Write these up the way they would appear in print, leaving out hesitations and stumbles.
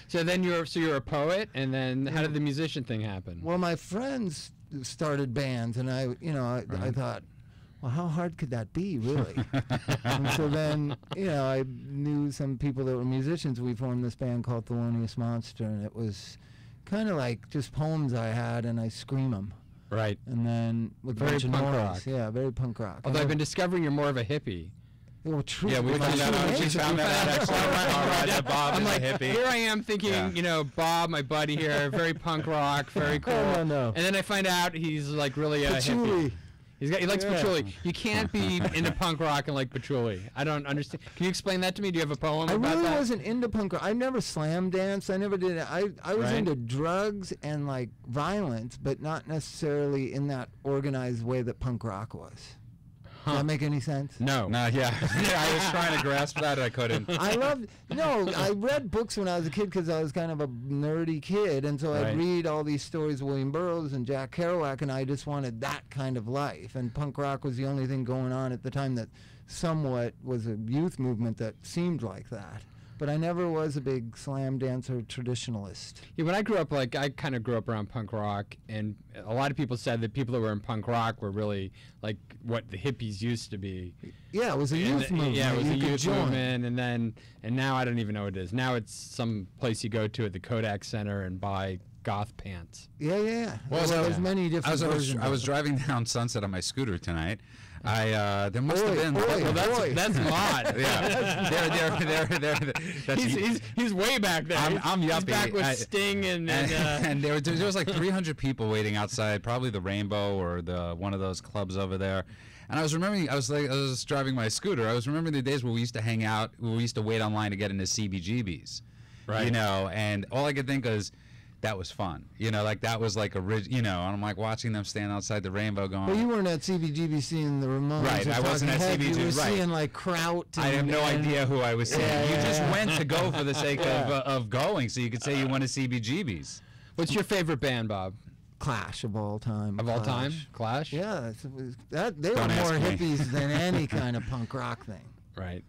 So then you're a poet, and then how did the musician thing happen? Well, my friends started bands, and I thought, well, how hard could that be, really? And so then, I knew some people that were musicians. We formed this band called Thelonious Monster, and it was kind of like just poems I had, and I scream them. Right. And then with very punk rock. Yeah, very punk rock. Although I've been discovering you're more of a hippie. Well, true. Yeah, we found that out. We found that out actually. All right, that Bob is a hippie. Here I am thinking, Bob, my buddy here, very punk rock, very cool. No. And then I find out he's like really a hippie. He likes patchouli. You can't be into punk rock and like patchouli. I don't understand. Can you explain that to me? Do you have a poem about that? I really wasn't into punk rock. I never slam danced. I never did it. I was into drugs and like violence, but not necessarily in that organized way that punk rock was. Does that make any sense? No. No, yeah. I was trying to grasp that, I couldn't. I read books when I was a kid because I was kind of a nerdy kid, and so I'd read all these stories of William Burroughs and Jack Kerouac, and I just wanted that kind of life. And punk rock was the only thing going on at the time that somewhat was a youth movement that seemed like that. But I never was a big slam dancer traditionalist. Yeah, when I grew up, I kind of grew up around punk rock, and a lot of people said that people that were in punk rock were really like what the hippies used to be. Yeah, it was a youth movement. Yeah, it was a youth movement, and now I don't even know what it is. Now it's some place you go to at the Kodak Center and buy goth pants. Yeah. Well, there's many different versions. I was driving down Sunset on my scooter tonight. There must have been. That's mod. Yeah, he's way back there. I'm yuppie. He's back with Sting and there was like 300 people waiting outside, probably the Rainbow or one of those clubs over there. And I was remembering, I was driving my scooter. I was remembering the days where we used to hang out, where we used to wait online to get into CBGBs, right? And all I could think is, that was fun, that was like and I'm like watching them stand outside the Rainbow going. Well, you weren't at CBGB seeing the Ramones. Right, I wasn't at CBGB. You were seeing like Kraut. I have no idea who I was seeing. You just went to go for the sake of going, so you could say you went to CBGBs. What's your favorite band, Bob? Clash of all time. Of all time? Clash? Yeah, they were more hippies than any kind of punk rock thing. Right.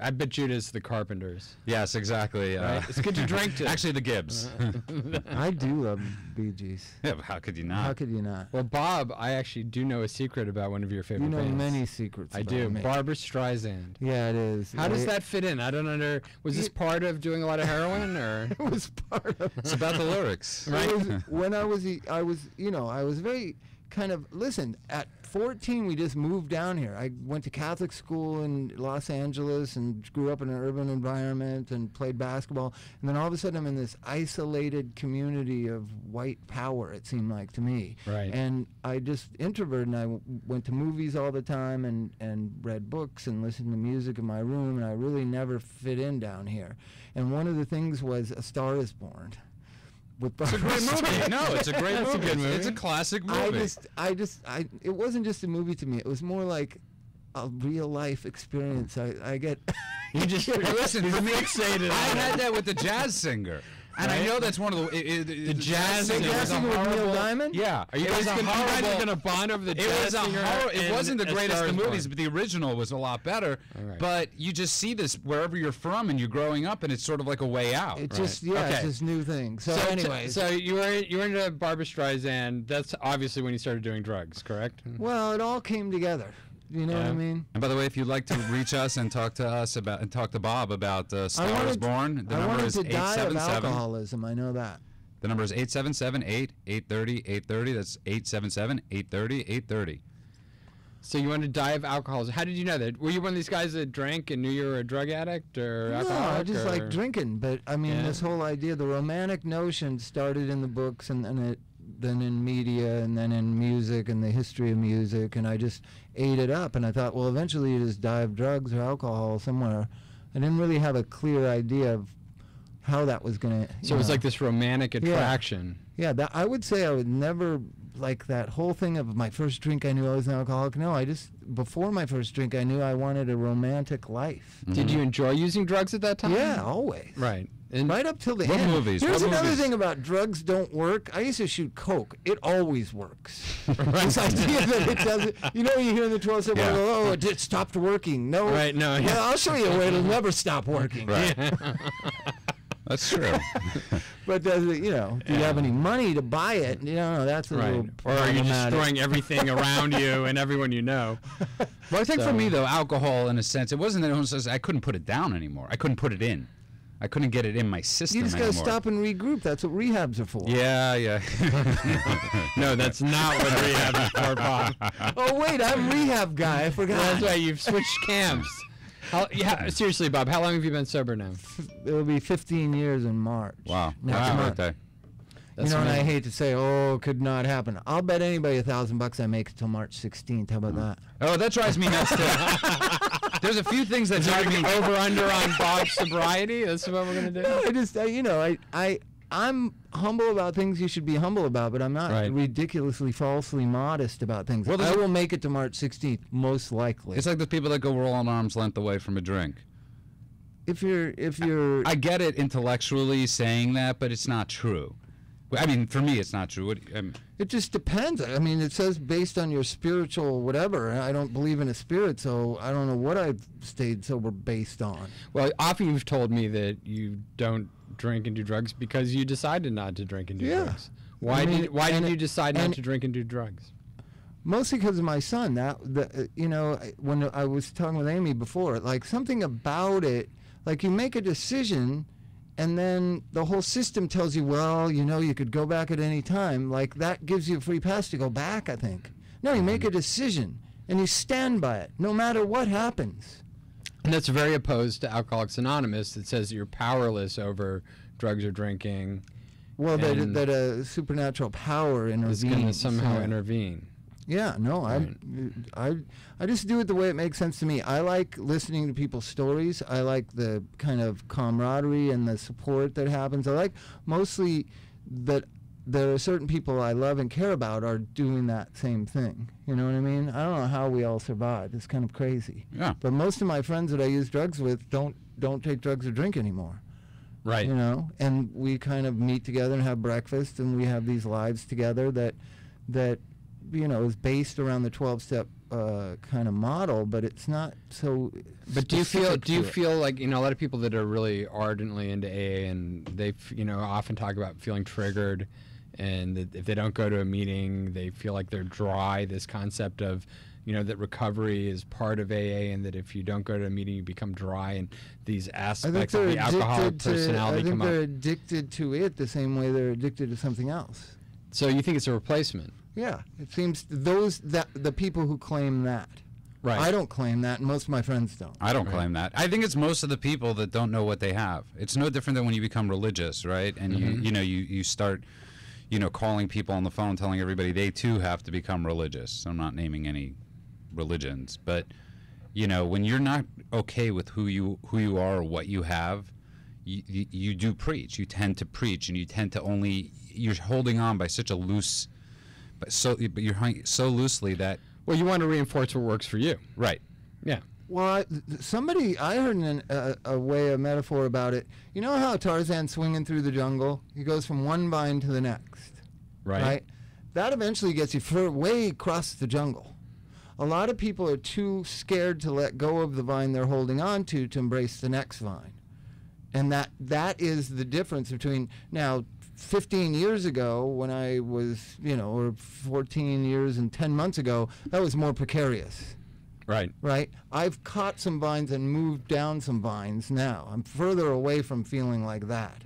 I bet Judas the Carpenters. Yes, exactly. Right? It's good to drink to. Actually, the Gibbs. I do love Bee Gees. Yeah, but how could you not? How could you not? Well, Bob, I actually do know a secret about one of your favorite bands. You know many secrets. I do. Barbra Streisand. Yeah, it is. How does that fit in? I don't under. Was this part of doing a lot of heroin, or? It was part of. It's about the lyrics, right? When I was very kind of, listen, at 14 we just moved down here. I went to Catholic school in Los Angeles and grew up in an urban environment and played basketball, and then all of a sudden I'm in this isolated community of white power, it seemed like to me. Right. And I just introverted, and I went to movies all the time and read books and listened to music in my room, and I really never fit in down here. And one of the things was A Star Is Born. It's a great movie. No, it's a great movie. It's a classic movie. It wasn't just a movie to me. It was more like a real life experience. I get. You just listen. For me, I had that with the jazz singer. And I know that's one of the jazz singer with Neil Diamond. Yeah, are you guys going to bond over the jazz singer? It wasn't the greatest of movies, but the original was a lot better. Right. But you just see this wherever you're from, and you're growing up, and it's sort of like a way out. It's just it's this new thing. So anyway, so you were into Barbra Streisand. That's obviously when you started doing drugs, correct? Well, it all came together. You know what I mean? And by the way, if you'd like to reach us and talk to us about and talk to Bob about Star Is Born, the number is 877. I wanted to die of alcoholism. I know that. The number is 877-830-830. That's 877-830-830. So you wanted to die of alcoholism. How did you know that? Were you one of these guys that drank and knew you were a drug addict or alcoholic? No, I just like drinking. But I mean, this whole idea, the romantic notion started in the books and then in media and then in music and the history of music, and I just ate it up, and I thought, well, eventually you just die of drugs or alcohol somewhere. I didn't really have a clear idea of how that was going to. So it was like this romantic attraction. Yeah, I would say I would never, like that whole thing of my first drink I knew I was an alcoholic. No, before my first drink I knew I wanted a romantic life. Mm-hmm. Did you enjoy using drugs at that time? Yeah, always. Right. And right up till the end. Movies? Here's another thing about drugs don't work. I used to shoot coke. It always works. This idea that it doesn't. You hear in the 12 step, oh, it stopped working. No. Right, no. Yeah. Well, I'll show you a way it'll never stop working. Right. That's true. But does it, do you have any money to buy it? That's a little Or are you destroying everything around you and everyone you know? Well, I think for me, though, alcohol, in a sense, it wasn't that I couldn't put it down anymore. I couldn't put it in. I couldn't get it in my system You just got to anymore. stop and regroup. That's what rehabs are for. Yeah. No, that's not what rehab is for, Bob. Oh, wait, I'm rehab guy. I forgot. That's right, you've switched camps. Seriously, Bob, how long have you been sober now? It'll be 15 years in March. Wow. Next month. Okay. And I hate to say, could not happen. I'll bet anybody $1,000 I make it till March 16th. How about that? Oh, that drives me nuts, too. There's a few things that drive me over-under on Bob's sobriety? That's what we're going to do? No, I just, I'm humble about things you should be humble about, but I'm not ridiculously, falsely modest about things. Well, I will make it to March 16th, most likely. It's like the people that go roll an arm's length away from a drink. If you're... I get it intellectually saying that, but it's not true. I mean, for me, it's not true. It just depends. I mean, it says based on your spiritual whatever. I don't believe in a spirit, so I don't know what I've stayed sober based on. Well, often you've told me that you don't drink and do drugs because you decided not to drink and do drugs. Why did you decide not to drink and do drugs? Mostly because of my son. When I was talking with Amy before, like something about it, like you make a decision. And then the whole system tells you, well, you could go back at any time. Like, that gives you a free pass to go back, I think. No, you make a decision, and you stand by it, no matter what happens. And that's very opposed to Alcoholics Anonymous that says that you're powerless over drugs or drinking. Well, that a supernatural power intervenes. Is going to somehow intervene. Yeah, no, I just do it the way it makes sense to me. I like listening to people's stories. I like the kind of camaraderie and the support that happens. I like mostly that there are certain people I love and care about are doing that same thing. You know what I mean? I don't know how we all survive. It's kind of crazy. Yeah. But most of my friends that I use drugs with don't take drugs or drink anymore. Right. And we kind of meet together and have breakfast, and we have these lives together that is based around the 12-step kind of model, but it's not so. But do you feel like a lot of people that are really ardently into AA and they often talk about feeling triggered, and that if they don't go to a meeting they feel like they're dry. This concept of that recovery is part of AA, and that if you don't go to a meeting you become dry, and these aspects of the alcoholic personality come up. I think they're addicted to it the same way they're addicted to something else. So you think it's a replacement? Yeah, it seems the people who claim that. Right. I don't claim that, and most of my friends don't. I don't claim that. I think it's most of the people that don't know what they have. It's no different than when you become religious, right? And you start, calling people on the phone, telling everybody they too have to become religious. I'm not naming any religions, but when you're not okay with who you are or what you have, you do preach. You tend to preach, and you tend to you're holding on by such a loose. But you're hung so loosely that... Well, you want to reinforce what works for you. Right. Yeah. Well, I heard a metaphor about it. You know how Tarzan's swinging through the jungle? He goes from one vine to the next. Right? That eventually gets you way across the jungle. A lot of people are too scared to let go of the vine they're holding on to embrace the next vine. And that is the difference between... Now, 15 years ago, when I was, or 14 years and 10 months ago, that was more precarious. Right? I've caught some vines and moved down some vines now. I'm further away from feeling like that.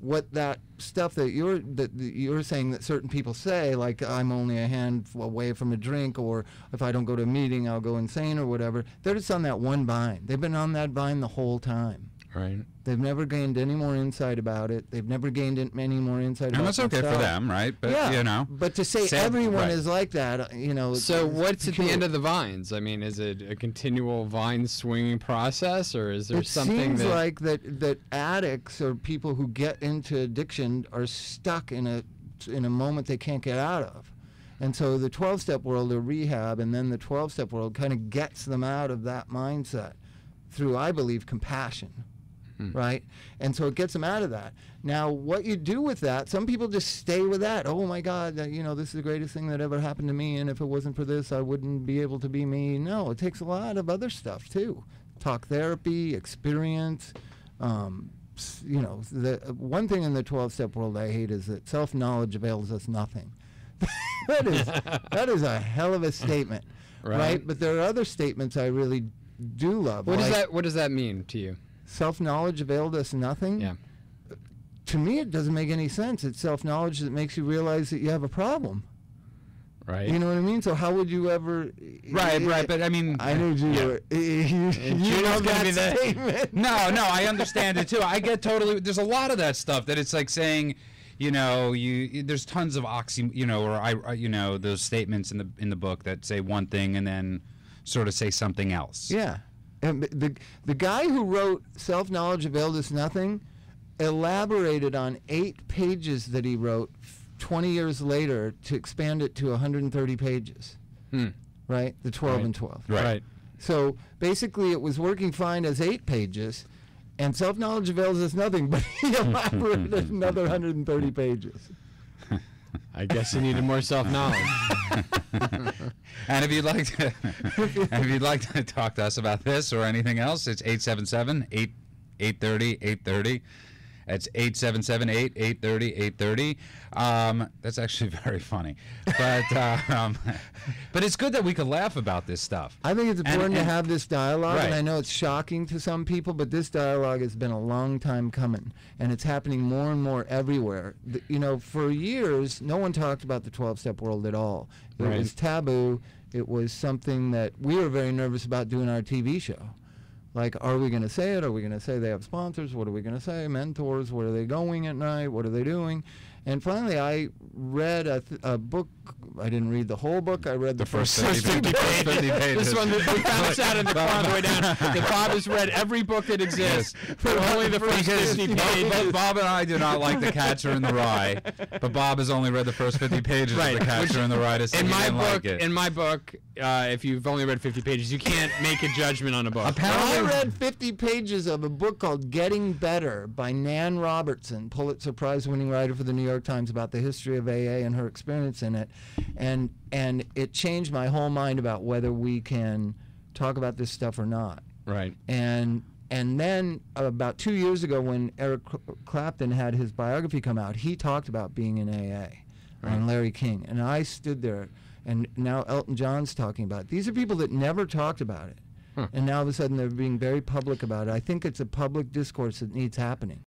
What that stuff that you're saying that certain people say, like I'm only a hand away from a drink, or if I don't go to a meeting, I'll go insane or whatever, they're just on that one vine. They've been on that vine the whole time. Right. They've never gained any more insight about it. They've never gained any more insight about it. And that's okay for them, right? But, But to say everyone is like that, So what's at the end of the vines? I mean, is it a continual vine swinging process, or is there something that... It seems like that addicts or people who get into addiction are stuck in a moment they can't get out of. And so the 12-step world or rehab, and then the 12-step world kind of gets them out of that mindset through, I believe, compassion. Right? And so it gets them out of that. Now, what you do with that, some people just stay with that. Oh, my God, this is the greatest thing that ever happened to me, and if it wasn't for this, I wouldn't be able to be me. No, it takes a lot of other stuff, too. Talk therapy, experience, you know, the one thing in the 12-step world I hate is that self-knowledge avails us nothing. that is a hell of a statement, right? But there are other statements I really do love. What does that mean to you? Self-knowledge availed us nothing? Yeah. To me, it doesn't make any sense. It's self-knowledge that makes you realize that you have a problem. Right. You know what I mean? So how would you ever... Right, but I mean... I knew you were... You know that statement. No, I understand it too. I get totally... There's a lot of that stuff that it's like saying, you know, there's tons of those statements in the book that say one thing and then sort of say something else. Yeah. And the guy who wrote Self-Knowledge Availed Us Nothing elaborated on 8 pages that he wrote 20 years later to expand it to 130 pages. Right? The 12 and 12. Right. So basically it was working fine as 8 pages, and Self-Knowledge Avails Us Nothing, but he elaborated another 130 pages. I guess you needed more self-knowledge. And if you'd like to talk to us about this or anything else, it's 877-830-830. That's 877-830-830. That's actually very funny, but it's good that we could laugh about this stuff. I think it's important to have this dialogue, right. and I know it's shocking to some people, but this dialogue has been a long time coming, and it's happening more and more everywhere. You know, for years, no one talked about the 12-step world at all. It was taboo. It was something that we were very nervous about doing our TV show. Like, are we going to say it? Are we going to say they have sponsors? What are we going to say? Mentors? Where are they going at night? What are they doing? And finally, I read a book. I didn't read the whole book. I read the first 50 pages. This one, we found this out in the car on the way down. That Bob has read every book that exists, but only the first 50 pages. Bob and I do not like The Catcher in the Rye, but Bob has only read the first 50 pages of The Catcher in the Rye to say he didn't like it. In my book, if you've only read 50 pages, you can't make a judgment on a book. I read 50 pages of a book called Getting Better by Nan Robertson, Pulitzer Prize-winning writer for the New York Times, about the history of AA and her experience in it. And it changed my whole mind about whether we can talk about this stuff or not. Right. And then about 2 years ago, when Eric Clapton had his biography come out, he talked about being in AA on Larry King. And I stood there, and now Elton John's talking about it. These are people that never talked about it. And now all of a sudden they're being very public about it. I think it's a public discourse that needs happening.